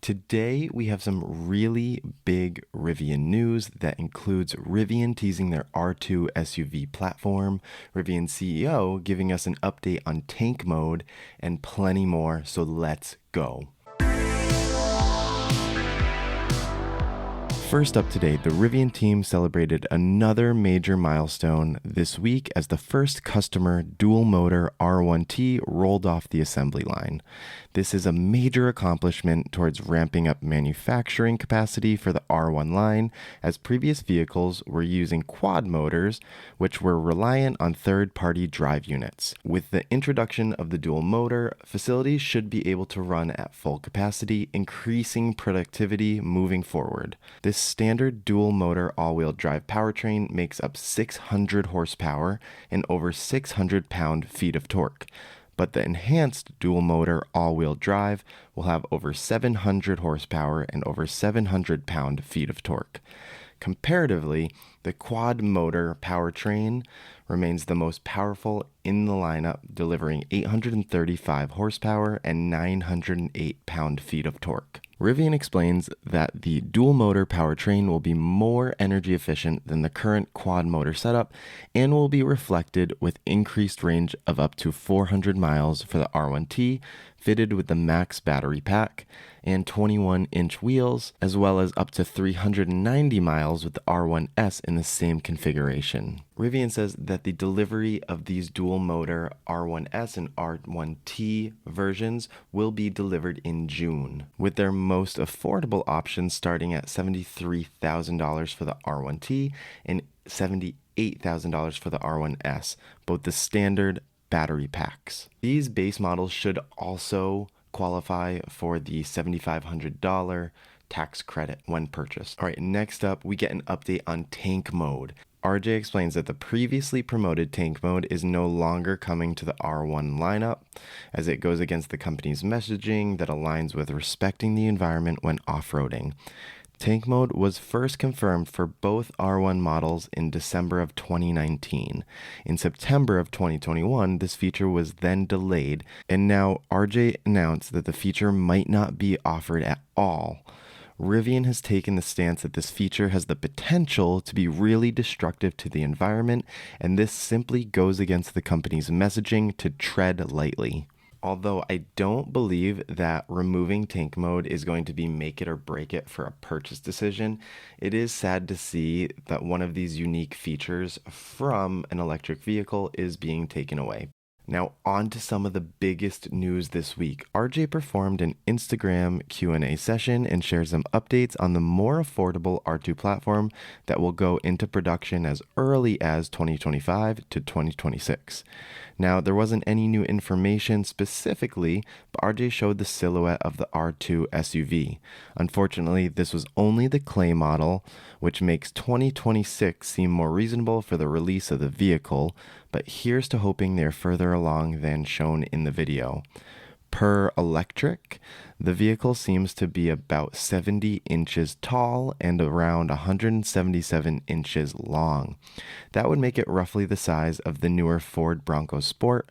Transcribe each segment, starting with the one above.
Today, we have some really big Rivian news that includes Rivian teasing their R2 SUV platform, Rivian CEO giving us an update on tank mode, and plenty more, so let's go. First up today, the Rivian team celebrated another major milestone this week as the first customer dual-motor R1T rolled off the assembly line. This is a major accomplishment towards ramping up manufacturing capacity for the R1 line, as previous vehicles were using quad motors, which were reliant on third-party drive units. With the introduction of the dual motor, facilities should be able to run at full capacity, increasing productivity moving forward. This standard dual motor all-wheel drive powertrain makes up 600 horsepower and over 600 pound-feet of torque. But the enhanced dual motor all-wheel drive will have over 700 horsepower and over 700 pound-feet of torque. Comparatively, the quad motor powertrain remains the most powerful in the lineup, delivering 835 horsepower and 908 pound-feet of torque. Rivian explains that the dual motor powertrain will be more energy efficient than the current quad motor setup and will be reflected with increased range of up to 400 miles for the R1T, fitted with the max battery pack and 21-inch wheels, as well as up to 390 miles with the R1S in the same configuration. Rivian says that the delivery of these dual-motor R1S and R1T versions will be delivered in June, with their most affordable options starting at $73,000 for the R1T and $78,000 for the R1S, both the standard battery packs. These base models should also qualify for the $7,500 tax credit when purchased. All right, next up, we get an update on tank mode. RJ explains that the previously promoted tank mode is no longer coming to the R1 lineup, as it goes against the company's messaging that aligns with respecting the environment when off-roading. Tank mode was first confirmed for both R1 models in December of 2019. In September of 2021, this feature was then delayed, and now RJ announced that the feature might not be offered at all. Rivian has taken the stance that this feature has the potential to be really destructive to the environment, and this simply goes against the company's messaging to tread lightly. Although I don't believe that removing tank mode is going to be make it or break it for a purchase decision, it is sad to see that one of these unique features from an electric vehicle is being taken away. Now on to some of the biggest news this week. RJ performed an Instagram Q&A session and shared some updates on the more affordable R2 platform that will go into production as early as 2025 to 2026. Now, there wasn't any new information specifically, but RJ showed the silhouette of the R2 SUV. Unfortunately, this was only the clay model, which makes 2026 seem more reasonable for the release of the vehicle, but here's to hoping they're further along than shown in the video. Per Electrek, the vehicle seems to be about 70 inches tall and around 177 inches long. That would make it roughly the size of the newer Ford Bronco Sport,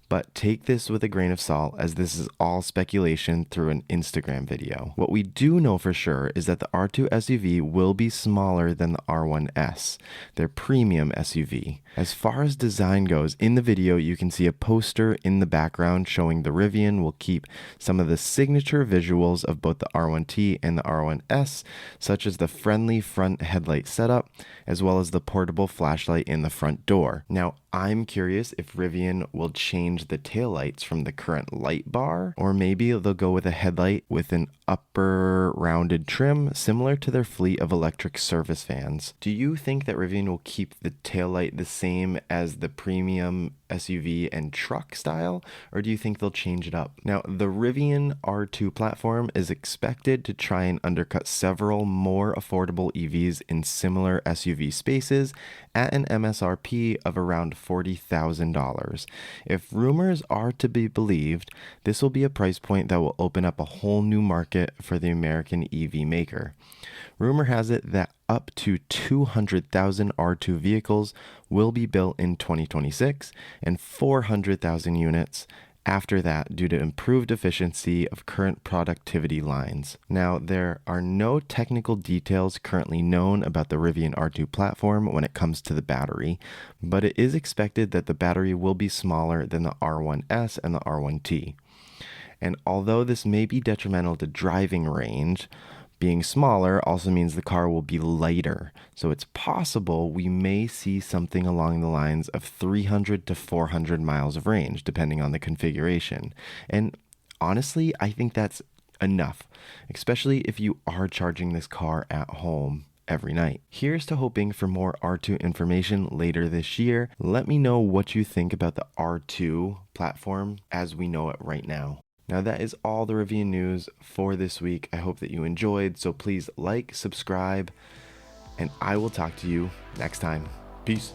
but take this with a grain of salt, as this is all speculation through an Instagram video. What we do know for sure is that the R2 SUV will be smaller than the R1S, their premium SUV. As far as design goes, in the video you can see a poster in the background showing the Rivian will keep some of the signature visuals of both the R1T and the R1S, such as the friendly front headlight setup, as well as the portable flashlight in the front door. Now, I'm curious if Rivian will change the taillights from the current light bar, or maybe they'll go with a headlight with an upper rounded trim similar to their fleet of electric service vans. Do you think that Rivian will keep the taillight the same as the premium SUV and truck style, or do you think they'll change it up? Now, the Rivian R2 platform is expected to try and undercut several more affordable EVs in similar SUV spaces at an MSRP of around $40,000. If rumors are to be believed, this will be a price point that will open up a whole new market for the American EV maker. Rumor has it that up to 200,000 R2 vehicles will be built in 2026 and 400,000 units after that due to improved efficiency of current productivity lines. Now, there are no technical details currently known about the Rivian R2 platform when it comes to the battery, but it is expected that the battery will be smaller than the R1S and the R1T. And although this may be detrimental to driving range, being smaller also means the car will be lighter, so it's possible we may see something along the lines of 300 to 400 miles of range, depending on the configuration. And honestly, I think that's enough, especially if you are charging this car at home every night. Here's to hoping for more R2 information later this year. Let me know what you think about the R2 platform as we know it right now. Now that is all the Rivian news for this week. I hope that you enjoyed, so please like, subscribe, and I will talk to you next time. Peace.